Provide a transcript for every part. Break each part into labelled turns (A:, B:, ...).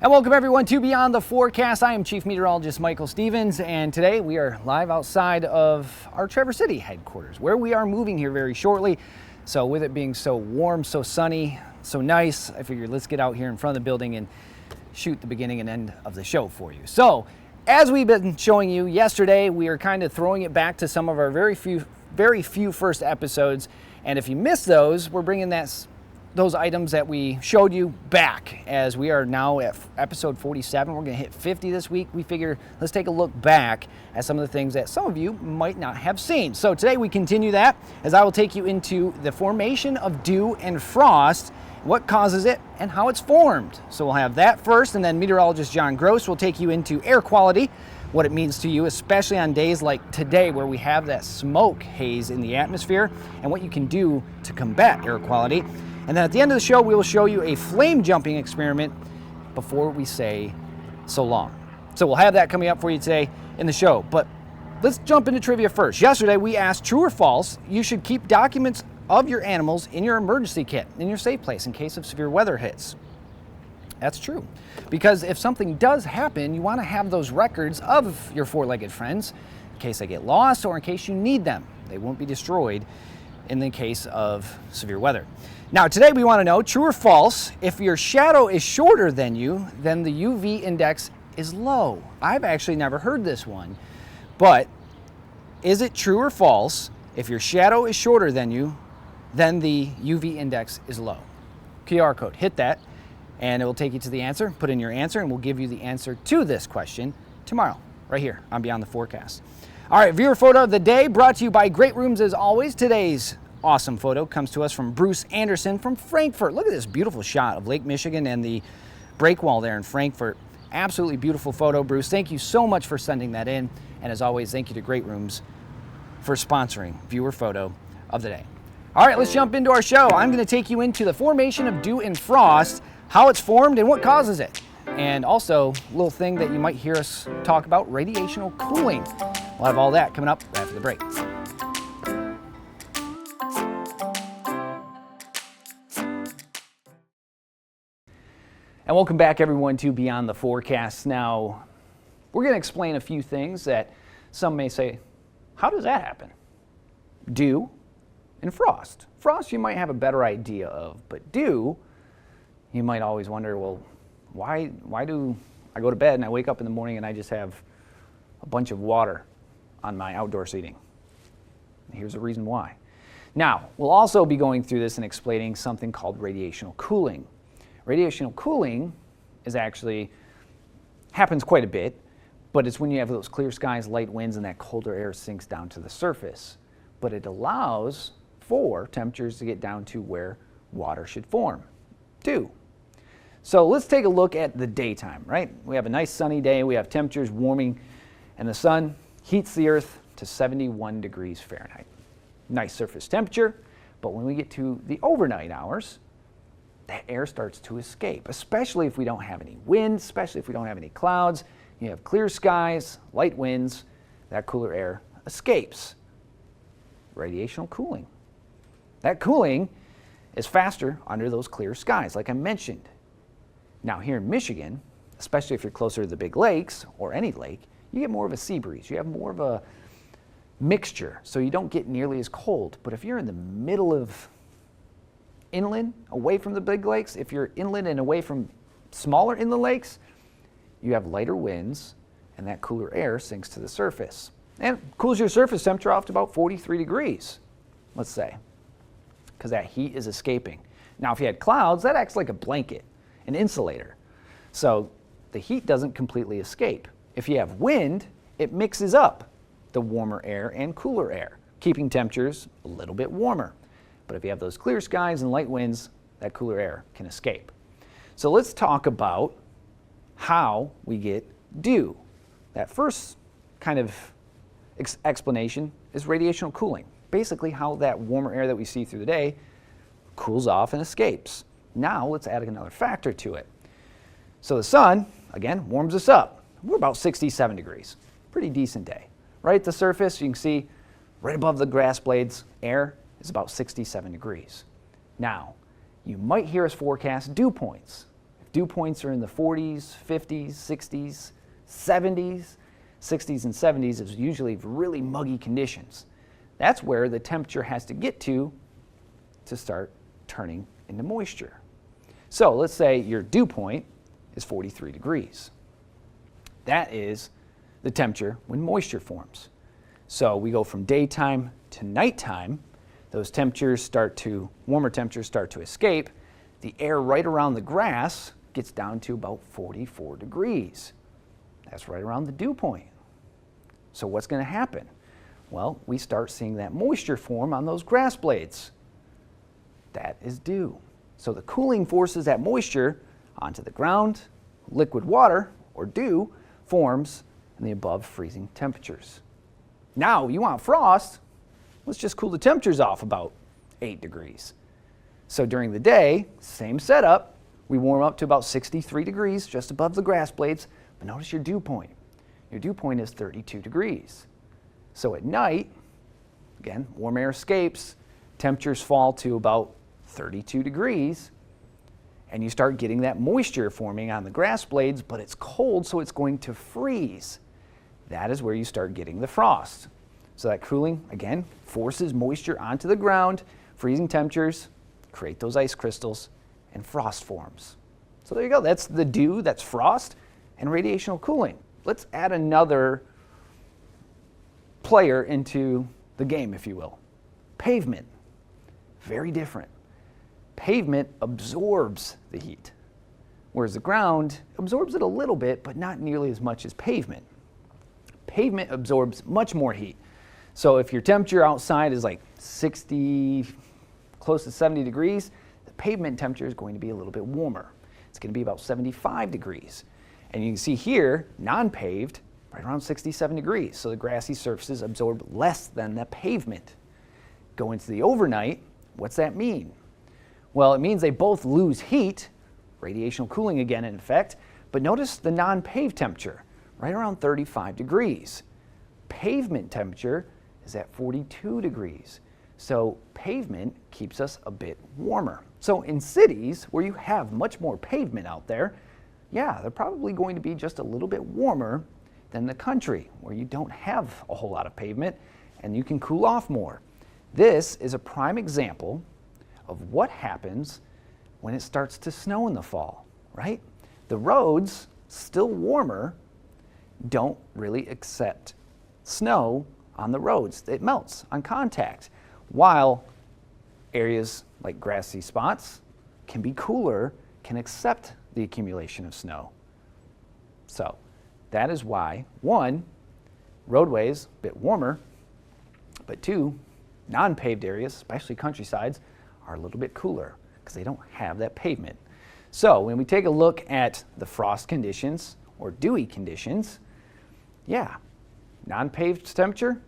A: And welcome everyone to Beyond the Forecast. I am Chief Meteorologist Michael Stevens, and today we are live outside of our Traverse City headquarters, where we are moving here very shortly. So with it being so warm, so sunny, so nice, I figured let's get out here in front of the building and shoot the beginning and end of the show for you. So as we've been showing you yesterday, we are kind of throwing it back to some of our very few first episodes. And if you missed those, we're bringing those items that we showed you back, as we are now at episode 47. We're going to hit 50 this week. We figure let's take a look back at some of the things that some of you might not have seen. So today we continue that, as I will take you into the formation of dew and frost, what causes it, and how it's formed. So we'll have that first, and then meteorologist John Gross will take you into air quality, what it means to you, especially on days like today where we have that smoke haze in the atmosphere, and what you can do to combat air quality. And then at the end of the show, we will show you a flame jumping experiment before we say so long. So we'll have that coming up for you today in the show. But let's jump into trivia first. Yesterday, we asked true or false, you should keep documents of your animals in your emergency kit, in your safe place in case of severe weather hits. That's true. Because if something does happen, you want to have those records of your four-legged friends in case they get lost or in case you need them. They won't be destroyed in the case of severe weather. Now today we want to know, true or false, if your shadow is shorter than you, then the UV index is low. I've actually never heard this one, but is it true or false, if your shadow is shorter than you, then the UV index is low? QR code, hit that, and it will take you to the answer. Put in your answer, and we'll give you the answer to this question tomorrow, right here on Beyond the Forecast. All right, viewer photo of the day brought to you by Great Rooms as always. Today's awesome photo comes to us from Bruce Anderson from Frankfort. Look at this beautiful shot of Lake Michigan and the break wall there in Frankfort. Absolutely beautiful photo, Bruce. Thank you so much for sending that in. And as always, thank you to Great Rooms for sponsoring viewer photo of the day. All right, let's jump into our show. I'm going to take you into the formation of dew and frost, how it's formed and what causes it. And also, a little thing that you might hear us talk about, radiational cooling. We'll have all that coming up after the break. And welcome back, everyone, to Beyond the Forecast. Now, we're going to explain a few things that some may say, how does that happen? Dew and frost. Frost you might have a better idea of, but dew, you might always wonder, well, why do I go to bed and I wake up in the morning and I just have a bunch of water on my outdoor seating? Here's the reason why. Now, we'll also be going through this and explaining something called radiational cooling. Radiational cooling happens quite a bit, but it's when you have those clear skies, light winds, and that colder air sinks down to the surface. But it allows for temperatures to get down to where water should form, dew. So let's take a look at the daytime, right? We have a nice sunny day, we have temperatures warming, and the sun heats the earth to 71 degrees Fahrenheit. Nice surface temperature, but when we get to the overnight hours, that air starts to escape, especially if we don't have any wind, especially if we don't have any clouds. You have clear skies, light winds, that cooler air escapes. Radiational cooling. That cooling is faster under those clear skies, like I mentioned. Now here in Michigan, especially if you're closer to the big lakes or any lake, you get more of a sea breeze. You have more of a mixture, so you don't get nearly as cold. But if you're in the middle of inland, away from the big lakes, if you're inland and away from smaller inland lakes, you have lighter winds and that cooler air sinks to the surface. And cools your surface temperature off to about 43 degrees, let's say, because that heat is escaping. Now if you had clouds, that acts like a blanket, an insulator. So the heat doesn't completely escape. If you have wind, it mixes up the warmer air and cooler air, keeping temperatures a little bit warmer. But if you have those clear skies and light winds, that cooler air can escape. So let's talk about how we get dew. That first kind of explanation is radiational cooling. Basically how that warmer air that we see through the day cools off and escapes. Now let's add another factor to it. So the sun, again, warms us up. We're about 67 degrees. Pretty decent day. Right at the surface, you can see right above the grass blades, air is about 67 degrees. Now, you might hear us forecast dew points. dew points are in the 40s, 50s, 60s, 70s. 60s and 70s is usually really muggy conditions. That's where the temperature has to get to start turning into moisture. So let's say your dew point is 43 degrees. That is the temperature when moisture forms. So we go from daytime to nighttime. Those warmer temperatures start to escape. The air right around the grass gets down to about 44 degrees. That's right around the dew point. So what's going to happen? Well, we start seeing that moisture form on those grass blades. That is dew. So the cooling forces that moisture onto the ground. Liquid water, or dew, forms in the above freezing temperatures. Now, you want frost, let's just cool the temperatures off about 8 degrees. So during the day, same setup, we warm up to about 63 degrees just above the grass blades, but notice your dew point. Your dew point is 32 degrees. So at night, again, warm air escapes, temperatures fall to about 32 degrees, and you start getting that moisture forming on the grass blades, but it's cold, so it's going to freeze. That is where you start getting the frost. So that cooling, again, forces moisture onto the ground, freezing temperatures, create those ice crystals, and frost forms. So there you go, that's the dew, that's frost, and radiational cooling. Let's add another player into the game, if you will. Pavement, very different. Pavement absorbs the heat, whereas the ground absorbs it a little bit, but not nearly as much as pavement. Pavement absorbs much more heat. So if your temperature outside is like 60, close to 70 degrees, the pavement temperature is going to be a little bit warmer. It's going to be about 75 degrees. And you can see here, non-paved, right around 67 degrees. So the grassy surfaces absorb less than the pavement. Go into the overnight, what's that mean? Well, it means they both lose heat, radiational cooling again in effect, but notice the non-paved temperature, right around 35 degrees. Pavement temperature is at 42 degrees. So pavement keeps us a bit warmer. So in cities where you have much more pavement out there, yeah, they're probably going to be just a little bit warmer than the country where you don't have a whole lot of pavement and you can cool off more. This is a prime example of what happens when it starts to snow in the fall, right? The roads, still warmer, don't really accept snow on the roads. It melts on contact, while areas like grassy spots can be cooler, can accept the accumulation of snow. So that is why, one, roadways, a bit warmer, but two, non-paved areas, especially countrysides, are a little bit cooler because they don't have that pavement. So when we take a look at the frost conditions or dewy conditions, yeah, non-paved temperature,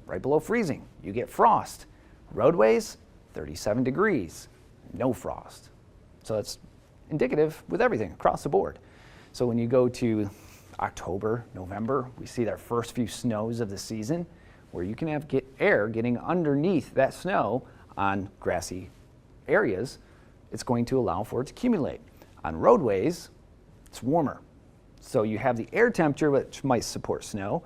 A: right below freezing. You get frost. Roadways, 37 degrees, no frost. So that's indicative with everything across the board. So when you go to October, November, we see our first few snows of the season where you can have air getting underneath that snow on grassy areas. It's going to allow for it to accumulate. On roadways, it's warmer. So you have the air temperature, which might support snow,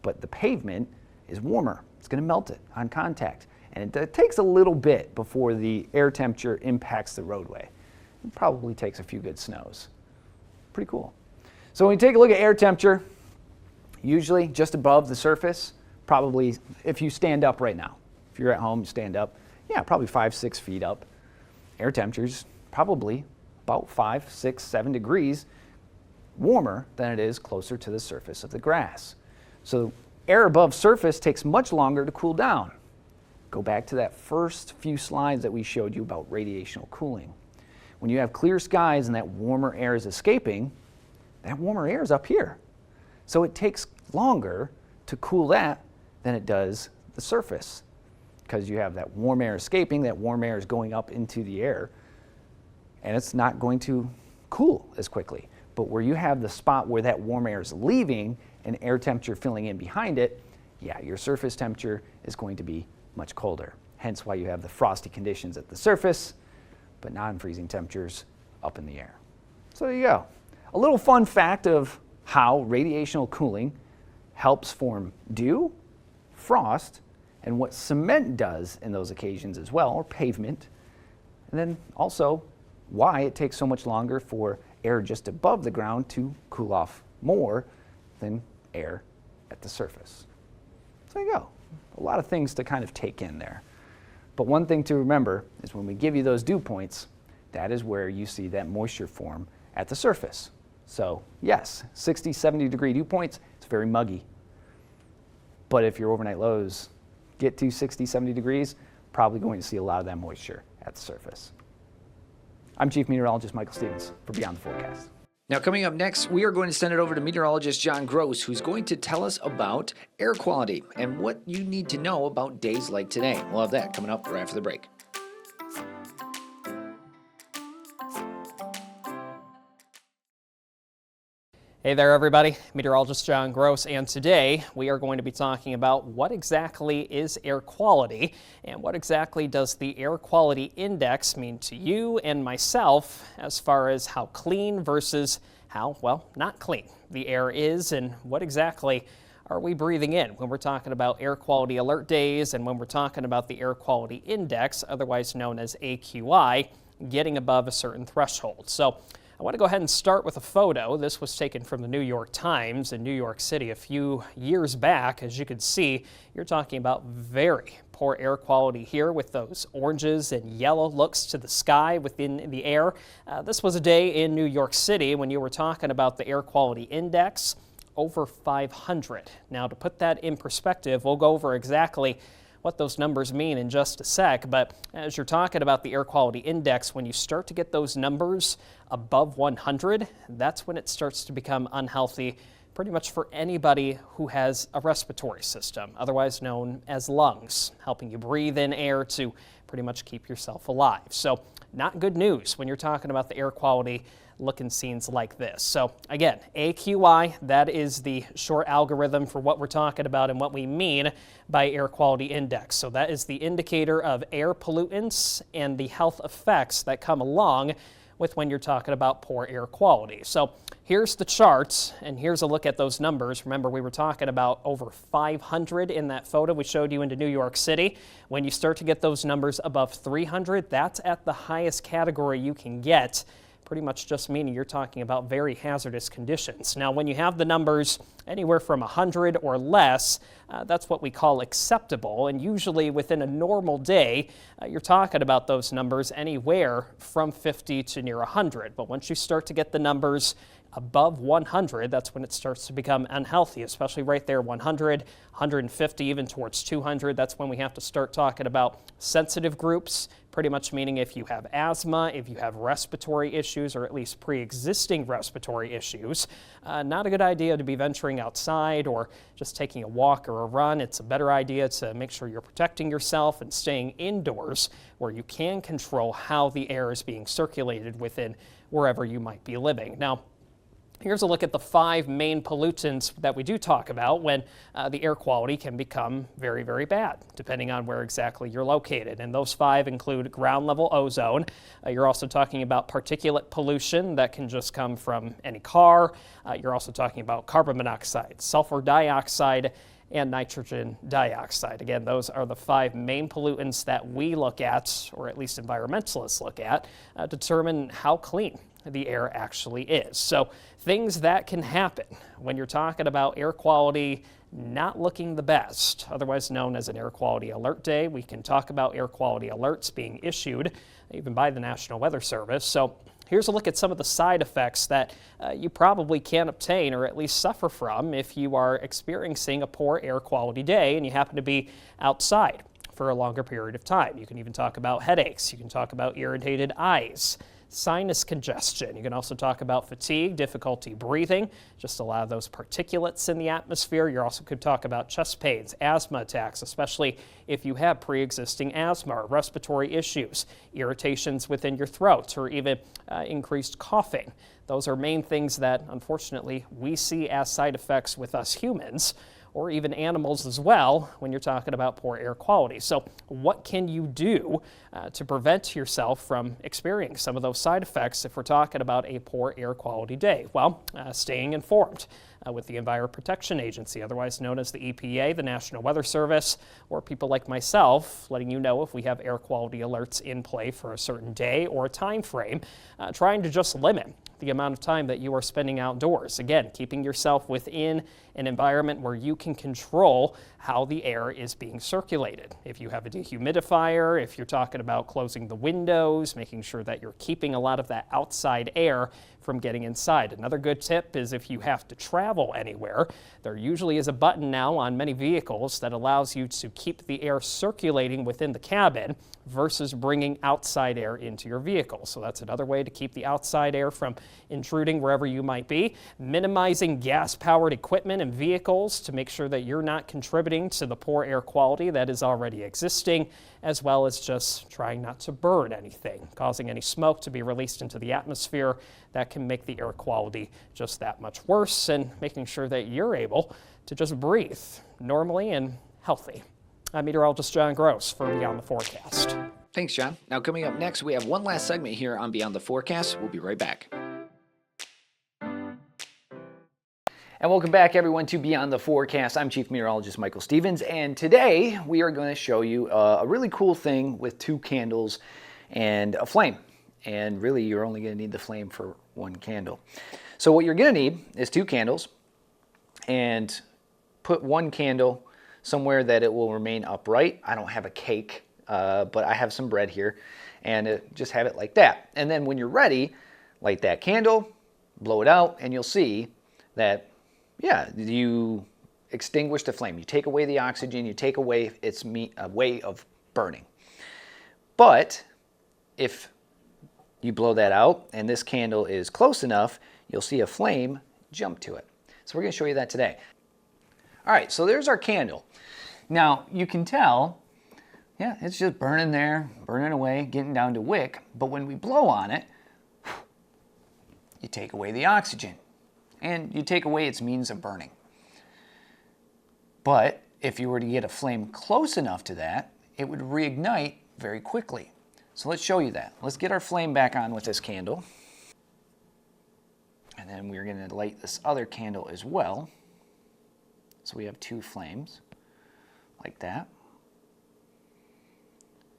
A: but the pavement is warmer. It's going to melt it on contact. And it takes a little bit before the air temperature impacts the roadway. It probably takes a few good snows. Pretty cool. So when you take a look at air temperature, usually just above the surface, probably if you stand up right now, if you're at home, you stand up, yeah, probably 5-6 feet up. Air temperature's probably about 5-6-7 degrees warmer than it is closer to the surface of the grass. So air above surface takes much longer to cool down. Go back to that first few slides that we showed you about radiational cooling. When you have clear skies and that warmer air is escaping, that warmer air is up here. So it takes longer to cool that than it does the surface, because you have that warm air escaping, that warm air is going up into the air, and it's not going to cool as quickly. But where you have the spot where that warm air is leaving and air temperature filling in behind it, yeah, your surface temperature is going to be much colder. Hence why you have the frosty conditions at the surface, but non-freezing temperatures up in the air. So there you go. A little fun fact of how radiational cooling helps form dew, frost, and what cement does in those occasions as well, or pavement. And then also why it takes so much longer for air just above the ground to cool off more than air at the surface. So there you go. A lot of things to kind of take in there. But one thing to remember is when we give you those dew points, that is where you see that moisture form at the surface. So yes, 60, 70 degree dew points, it's very muggy. But if your overnight lows get to 60, 70 degrees, probably going to see a lot of that moisture at the surface. I'm Chief Meteorologist Michael Stevens for Beyond the Forecast.
B: Now, coming up next, we are going to send it over to meteorologist John Gross, who's going to tell us about air quality and what you need to know about days like today. We'll have that coming up right after the break.
C: Hey there, everybody. Meteorologist John Gross, and today we are going to be talking about what exactly is air quality and what exactly does the air quality index mean to you and myself as far as how clean versus how, well, not clean the air is, and what exactly are we breathing in when we're talking about air quality alert days and when we're talking about the air quality index, otherwise known as AQI, getting above a certain threshold. So I want to go ahead and start with a photo. This was taken from the New York Times in New York City a few years back. As you can see, you're talking about very poor air quality here with those oranges and yellow looks to the sky within the air. This was a day in New York City when you were talking about the air quality index over 500. Now, to put that in perspective, we'll go over exactly what those numbers mean in just a sec, but as you're talking about the air quality index, when you start to get those numbers above 100, that's when it starts to become unhealthy pretty much for anybody who has a respiratory system, otherwise known as lungs, helping you breathe in air to pretty much keep yourself alive. So not good news when you're talking about the air quality looking scenes like this. So again, AQI, that is the short algorithm for what we're talking about and what we mean by air quality index. So that is the indicator of air pollutants and the health effects that come along with when you're talking about poor air quality. So here's the charts, and here's a look at those numbers. Remember, we were talking about over 500 in that photo we showed you into New York City. When you start to get those numbers above 300, that's at the highest category you can get, pretty much just meaning you're talking about very hazardous conditions. Now, when you have the numbers anywhere from 100 or less, that's what we call acceptable, and usually within a normal day, you're talking about those numbers anywhere from 50 to near 100. But once you start to get the numbers above 100, that's when it starts to become unhealthy, especially right there, 100, 150, even towards 200. That's when we have to start talking about sensitive groups, pretty much meaning if you have asthma, if you have respiratory issues, or at least pre-existing respiratory issues, not a good idea to be venturing outside or just taking a walk or a run. It's a better idea to make sure you're protecting yourself and staying indoors where you can control how the air is being circulated within wherever you might be living. Now, here's a look at the 5 main pollutants that we do talk about when the air quality can become very, very bad, depending on where exactly you're located. And those 5 include ground level ozone. You're also talking about particulate pollution that can just come from any car. You're also talking about carbon monoxide, sulfur dioxide, and nitrogen dioxide. Again, those are the 5 main pollutants that we look at, or at least environmentalists look at, to determine how clean the air actually is. So things that can happen when you're talking about air quality not looking the best, otherwise known as an air quality alert day. We can talk about air quality alerts being issued even by the National Weather Service. So here's a look at some of the side effects that you probably can obtain or at least suffer from if you are experiencing a poor air quality day and you happen to be outside for a longer period of time. You can even talk about headaches. You can talk about irritated eyes, sinus congestion. You can also talk about fatigue, difficulty breathing, just a lot of those particulates in the atmosphere. You also could talk about chest pains, asthma attacks, especially if you have pre-existing asthma or respiratory issues, irritations within your throat, or even increased coughing. Those are main things that, unfortunately, we see as side effects with us humans, or even animals as well when you're talking about poor air quality. So what can you do to prevent yourself from experiencing some of those side effects if we're talking about a poor air quality day? Well, staying informed with the Environmental Protection Agency, otherwise known as the EPA, the National Weather Service, or people like myself, letting you know if we have air quality alerts in play for a certain day or a time frame, trying to just limit the amount of time that you are spending outdoors. Again, keeping yourself within an environment where you can control how the air is being circulated. If you have a dehumidifier, if you're talking about closing the windows, making sure that you're keeping a lot of that outside air from getting inside. Another good tip is if you have to travel anywhere, there usually is a button now on many vehicles that allows you to keep the air circulating within the cabin versus bringing outside air into your vehicle. So that's another way to keep the outside air from intruding wherever you might be. Minimizing gas-powered equipment and vehicles to make sure that you're not contributing to the poor air quality that is already existing, as well as just trying not to burn anything, causing any smoke to be released into the atmosphere that can make the air quality just that much worse, and making sure that you're able to just breathe normally and healthy. I'm meteorologist John Gross for Beyond the Forecast.
B: Thanks, John. Now, coming up next, we have one last segment here on Beyond the Forecast. We'll be right back.
A: And welcome back, everyone, to Beyond the Forecast. I'm Chief Meteorologist Michael Stevens, and today we are going to show you a really cool thing with 2 candles and a flame. And really, you're only going to need the flame for 1 candle. So what you're going to need is 2 candles, and put 1 candle somewhere that it will remain upright. I don't have a cake, but I have some bread here, and just have it like that. And then when you're ready, light that candle, blow it out, and you'll see that, yeah, you extinguish the flame. You take away the oxygen, you take away its way of burning. But if you blow that out and this candle is close enough, you'll see a flame jump to it. So we're going to show you that today. All right, so there's our candle. Now you can tell, yeah, it's just burning there, burning away, getting down to wick. But when we blow on it, you take away the oxygen and you take away its means of burning. But if you were to get a flame close enough to that, it would reignite very quickly. So let's show you that. Let's get our flame back on with this candle. And then we're going to light this other candle as well. So we have 2 flames, like that.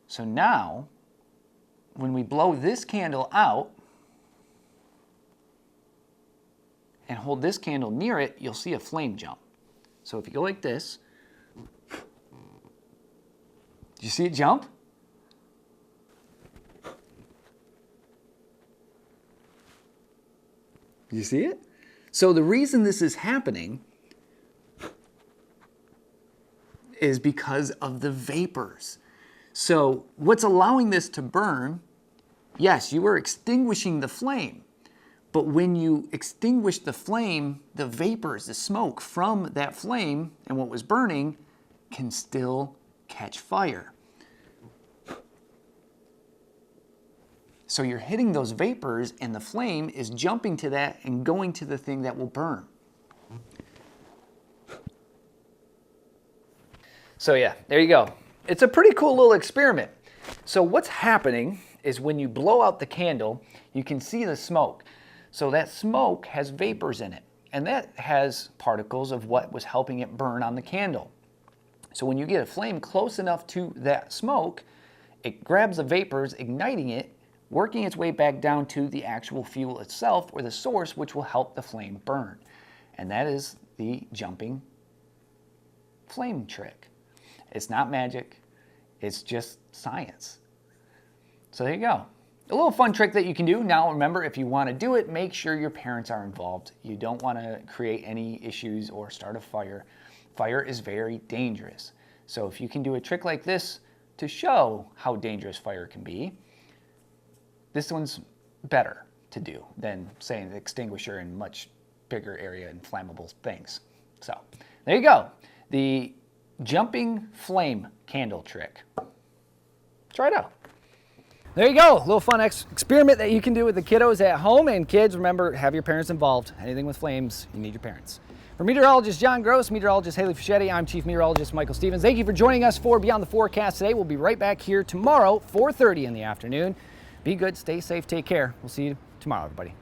A: So now, when we blow this candle out and hold this candle near it, you'll see a flame jump. So if you go like this, do you see it jump? You see it? So the reason this is happening is because of the vapors. So what's allowing this to burn, yes, you are extinguishing the flame, but when you extinguish the flame, the vapors, the smoke from that flame and what was burning can still catch fire. So you're hitting those vapors and the flame is jumping to that and going to the thing that will burn. So yeah, there you go. It's a pretty cool little experiment. So what's happening is when you blow out the candle, you can see the smoke. So that smoke has vapors in it, and that has particles of what was helping it burn on the candle. So when you get a flame close enough to that smoke, it grabs the vapors, igniting it, working its way back down to the actual fuel itself or the source, which will help the flame burn. And that is the jumping flame trick. It's not magic, it's just science. So there you go. A little fun trick that you can do. Now remember, if you want to do it, make sure your parents are involved. You don't want to create any issues or start a fire. Fire is very dangerous. So if you can do a trick like this to show how dangerous fire can be, this one's better to do than, say, an extinguisher in much bigger area and flammable things. So there you go. The jumping flame candle trick. Try it out. There you go, a little fun experiment that you can do with the kiddos at home. And kids, remember, have your parents involved. Anything with flames, you need your parents. For meteorologist John Gross, meteorologist Haley Fischetti, I'm Chief Meteorologist Michael Stevens. Thank you for joining us for Beyond the Forecast today. We'll be right back here tomorrow, 4:30 in the afternoon. Be good, stay safe, take care. We'll see you tomorrow, everybody.